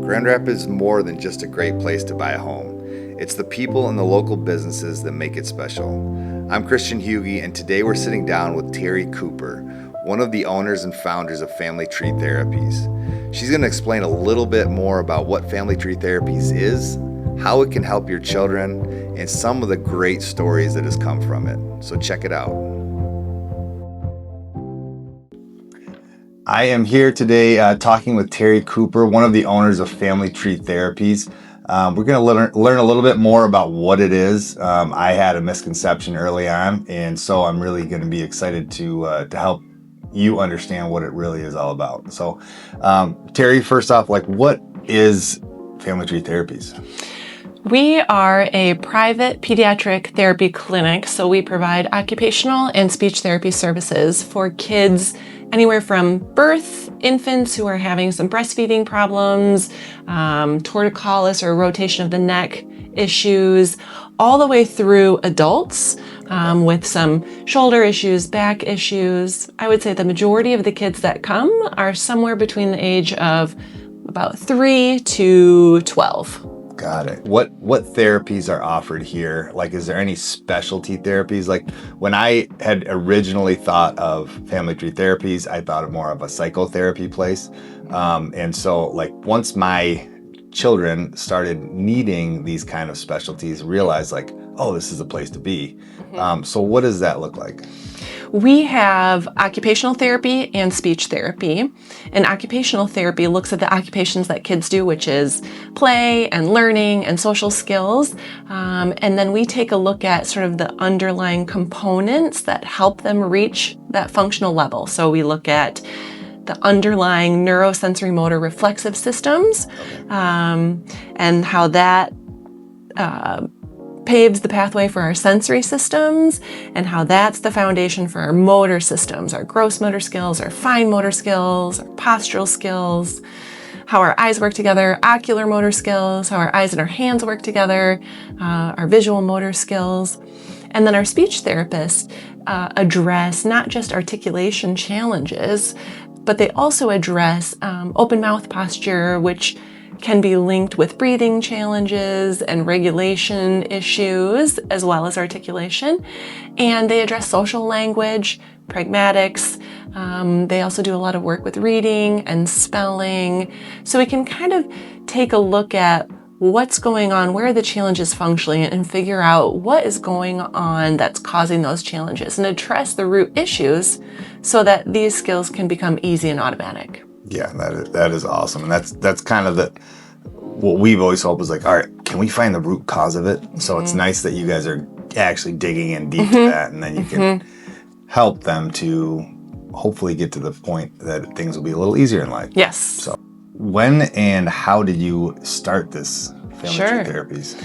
Grand Rapids is more than just a great place to buy a home. It's the people and the local businesses that make it special. I'm Christian Hughey, and today we're sitting down with Terri Cooper, one of the owners and founders of Family Tree Therapies. She's going to explain a little bit more about what Family Tree Therapies is, how it can help your children, and some of the great stories that has come from it. So check it out. I am here today talking with Terri Cooper, one of the owners of Family Tree Therapies. We're going to learn a little bit more about what it is. I had a misconception early on, and so I'm really going to be excited to help you understand what it really is all about. So, Terri, first off, what is Family Tree Therapies? We are a private pediatric therapy clinic, so we provide occupational and speech therapy services for kids anywhere from birth, infants who are having some breastfeeding problems, torticollis or rotation of the neck issues, all the way through adults with some shoulder issues, back issues. I would say the majority of the kids that come are somewhere between the age of about 3 to 12. Got it. What therapies are offered here? Is there any specialty therapies? When I had originally thought of Family Tree Therapies, I thought of more of a psychotherapy place. And so once my children started needing these kind of specialties, realized oh, this is a place to be. So what does that look like? We have occupational therapy and speech therapy. And occupational therapy looks at the occupations that kids do, which is play and learning and social skills. And then we take a look at sort of the underlying components that help them reach that functional level. So we look at the underlying neurosensory motor reflexive systems and how that paves the pathway for our sensory systems, and how that's the foundation for our motor systems, our gross motor skills, our fine motor skills, our postural skills, how our eyes work together, ocular motor skills, how our eyes and our hands work together, our visual motor skills. And then our speech therapists address not just articulation challenges, but they also address open mouth posture, which can be linked with breathing challenges and regulation issues, as well as articulation. And they address social language, pragmatics. They also do a lot of work with reading and spelling. So we can kind of take a look at what's going on, where are the challenges functionally, and figure out what is going on that's causing those challenges and address the root issues so that these skills can become easy and automatic. Yeah, that is awesome. And that's kind of what we've always hoped is all right, can we find the root cause of it? So it's nice that you guys are actually digging in deep to that, and then you can help them to hopefully get to the point that things will be a little easier in life. Yes. So when and how did you start this Family Tree Therapies?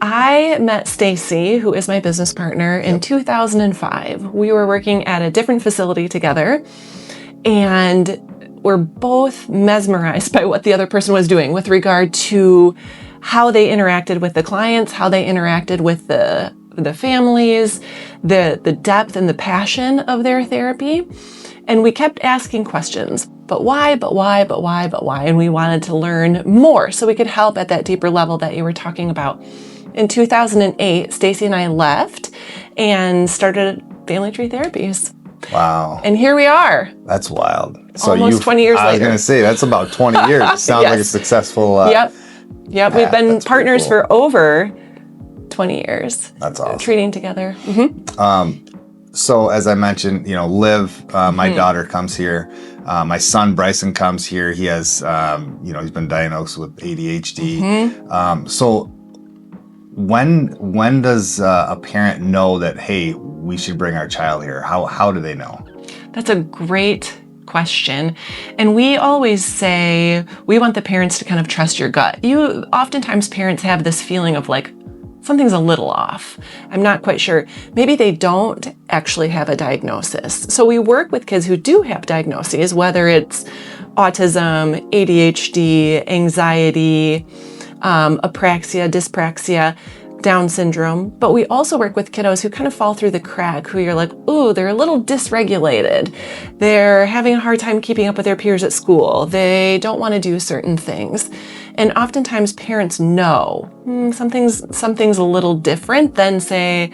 I met Stacy, who is my business partner, in 2005. We were working at a different facility together, and we're both mesmerized by what the other person was doing with regard to how they interacted with the clients, how they interacted with the families, the depth and the passion of their therapy. And we kept asking questions, but why, but why, but why, but why? And we wanted to learn more so we could help at that deeper level that you were talking about. In 2008, Stacy and I left and started Family Tree Therapies. Wow. And here we are. That's wild. So almost 20 years later. I was going to say, that's about 20 years. It sounds like a successful Yep. We've been partners for over 20 years. That's awesome. Treating together. So as I mentioned, Liv, my daughter comes here. My son, Bryson, comes here. He has, he's been diagnosed with ADHD. So when does a parent know that, hey, we should bring our child here? How do they know? That's a great question. And we always say we want the parents to kind of trust your gut. Oftentimes parents have this feeling of something's a little off. I'm not quite sure. Maybe they don't actually have a diagnosis. So we work with kids who do have diagnoses, whether it's autism, ADHD, anxiety, apraxia, dyspraxia, Down syndrome, but we also work with kiddos who kind of fall through the crack, who you're like, ooh, they're a little dysregulated. They're having a hard time keeping up with their peers at school. They don't want to do certain things. And oftentimes parents know something's a little different than, say,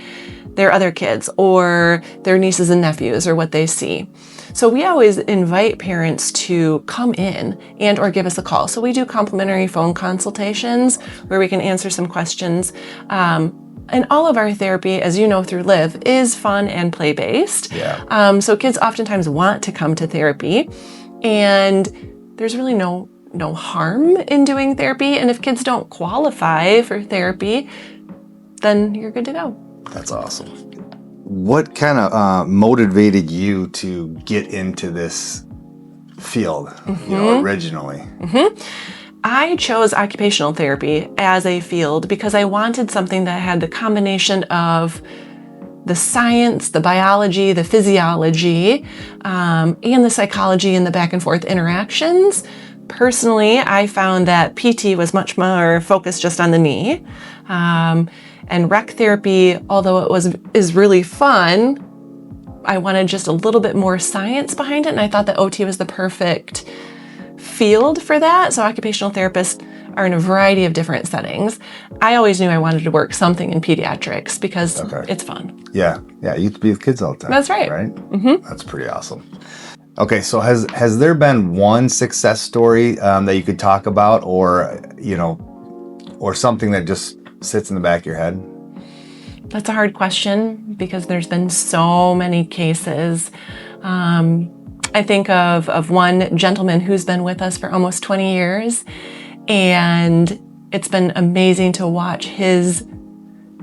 their other kids or their nieces and nephews or what they see. So we always invite parents to come in and or give us a call. So we do complimentary phone consultations where we can answer some questions. And all of our therapy, as you know through Live, is fun and play-based. Yeah. So kids oftentimes want to come to therapy, and there's really no harm in doing therapy. And if kids don't qualify for therapy, then you're good to go. That's awesome. What kind of motivated you to get into this field, originally? I chose occupational therapy as a field because I wanted something that had the combination of the science, the biology, the physiology, and the psychology and the back and forth interactions. Personally, I found that PT was much more focused just on the knee. And rec therapy, although is really fun, I wanted just a little bit more science behind it, and I thought that OT was the perfect field for that. So occupational therapists are in a variety of different settings. I always knew I wanted to work something in pediatrics because it's fun. Yeah, you get to be with kids all the time. That's right. Right? That's pretty awesome. Okay, so has there been one success story that you could talk about, or something that just sits in the back of your head? That's a hard question because there's been so many cases. I think of one gentleman who's been with us for almost 20 years, and it's been amazing to watch his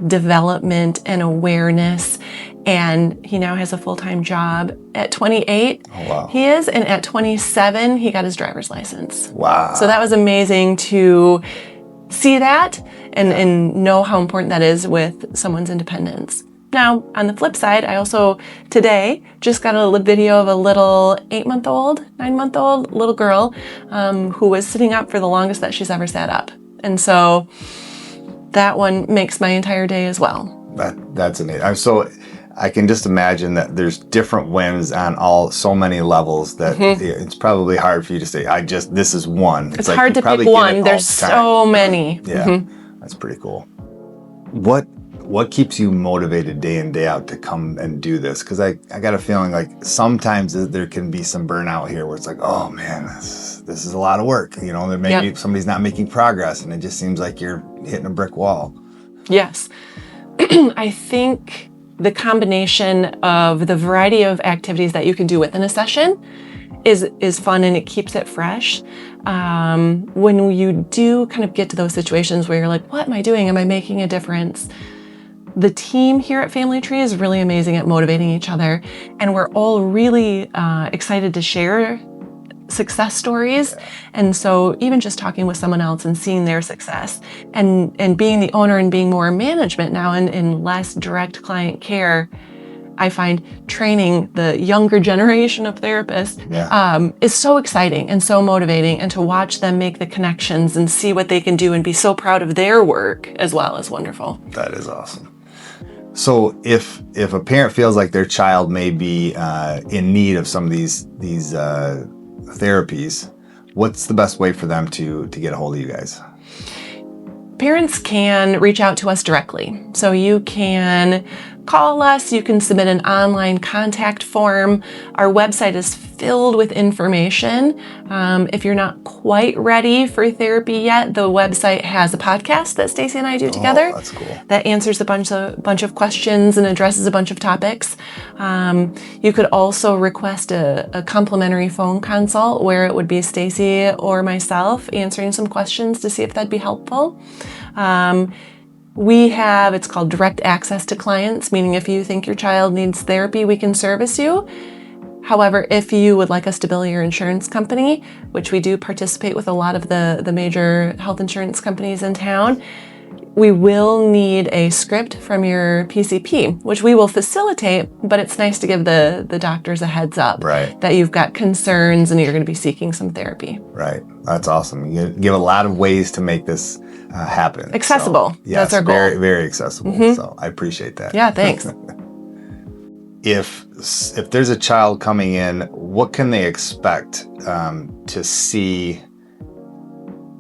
development and awareness. And he now has a full-time job. At 28, he is, and at 27, he got his driver's license. Wow. So that was amazing to see that and know how important that is with someone's independence. Now, on the flip side, I also today just got a video of a little 9-month-old little girl who was sitting up for the longest that she's ever sat up. And so that one makes my entire day as well. That's amazing. So I can just imagine that there's different wins on so many levels that it's probably hard for you to say, this is one. It's like hard to pick one. There's so many. Yeah, that's pretty cool. What keeps you motivated day in, day out to come and do this? Because I got a feeling like sometimes there can be some burnout here where it's like, oh man, this is a lot of work. There maybe somebody's not making progress and it just seems like you're hitting a brick wall. Yes. I think the combination of the variety of activities that you can do within a session is fun, and it keeps it fresh. When you do kind of get to those situations where you're like, what am I doing? Am I making a difference? The team here at Family Tree is really amazing at motivating each other, and we're all really excited to share success stories. And so even just talking with someone else and seeing their success and being the owner and being more management now in less direct client care, I find training the younger generation of therapists is so exciting and so motivating, and to watch them make the connections and see what they can do and be so proud of their work as well is wonderful. That is awesome. So if a parent feels like their child may be in need of some of these therapies, what's the best way for them to get a hold of you guys? Parents can reach out to us directly. So you can call us, you can submit an online contact form. Our website is filled with information. If you're not quite ready for therapy yet, the website has a podcast that Stacy and I do together. Oh, that's cool. That answers a bunch of questions and addresses a bunch of topics. You could also request a complimentary phone consult where it would be Stacy or myself answering some questions to see if that'd be helpful. It's called direct access to clients, meaning if you think your child needs therapy, we can service you. However, if you would like us to bill your insurance company, which we do participate with a lot of the major health insurance companies in town, we will need a script from your PCP, which we will facilitate, but it's nice to give the doctors a heads up that you've got concerns and you're going to be seeking some therapy. Right. That's awesome. You give a lot of ways to make this happen. Accessible. So, yes, that's our goal. Very, very accessible. So I appreciate that. Yeah, thanks. If there's a child coming in, what can they expect to see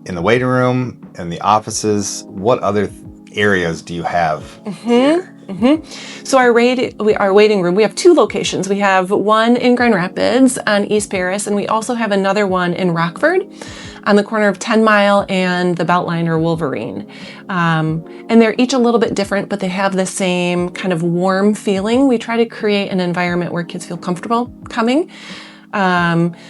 in the waiting room, in the offices. What other areas do you have here? So our waiting room, we have 2 locations. We have one in Grand Rapids on East Paris, and we also have another one in Rockford on the corner of 10 Mile and the Beltline or Wolverine. And they're each a little bit different, but they have the same kind of warm feeling. We try to create an environment where kids feel comfortable coming.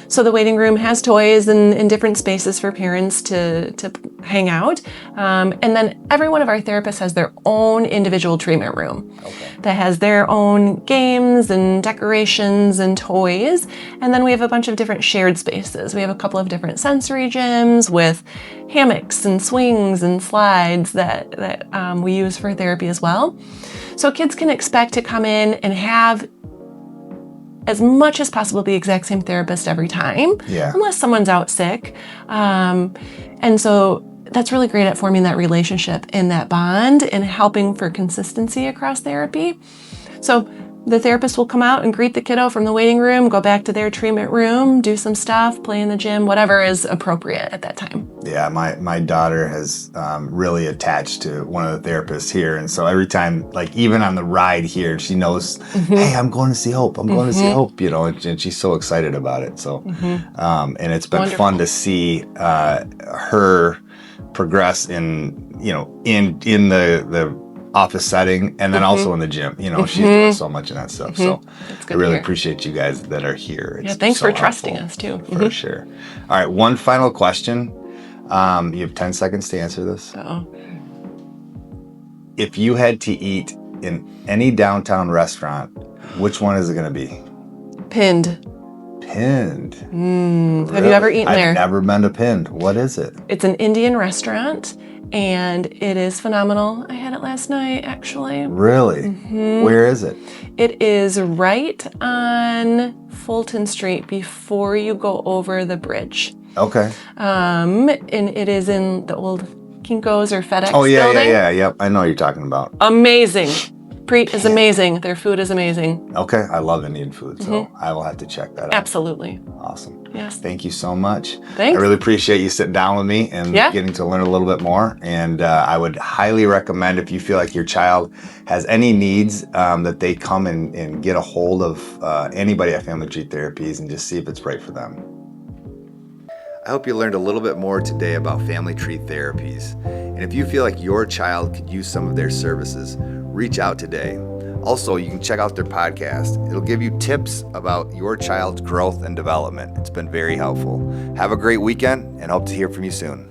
So the waiting room has toys and different spaces for parents to hang out. And then every one of our therapists has their own individual treatment room that has their own games and decorations and toys. And then we have a bunch of different shared spaces. We have a couple of different sensory gyms with hammocks and swings and slides that we use for therapy as well. So kids can expect to come in and have as much as possible the exact same therapist every time, unless someone's out sick. And so that's really great at forming that relationship and that bond and helping for consistency across therapy. So the therapist will come out and greet the kiddo from the waiting room, go back to their treatment room, do some stuff, play in the gym, whatever is appropriate at that time. Yeah, my daughter has really attached to one of the therapists here. And so every time, like even on the ride here, she knows, hey, I'm going to see Hope. I'm going to see Hope, you know, and she's so excited about it. So, and it's been fun to see her progress in, you know, in the office setting and then also in the gym. You know, she's doing so much of that stuff. So I really appreciate you guys that are here. It's thanks so for trusting us too. For sure. All right, one final question. You have 10 seconds to answer this. If you had to eat in any downtown restaurant, which one is it going to be? Pinned. Pinned. Really? Have you ever eaten there? I've never been to Pinned. What is it? It's an Indian restaurant, and it is phenomenal. I had it last night, actually. Really? Where is it? It is right on Fulton Street before you go over the bridge. Okay. And it is in the old Kinko's or FedEx building. Yep. I know what you're talking about. Amazing. Preet is amazing. Their food is amazing. Okay. I love Indian food, so I will have to check that out. Absolutely. Awesome. Yes. Thank you so much. Thanks. I really appreciate you sitting down with me and getting to learn a little bit more. And I would highly recommend, if you feel like your child has any needs, that they come and get a hold of anybody at Family Tree Therapies and just see if it's right for them. I hope you learned a little bit more today about Family Tree Therapies. And if you feel like your child could use some of their services, reach out today. Also, you can check out their podcast. It'll give you tips about your child's growth and development. It's been very helpful. Have a great weekend and hope to hear from you soon.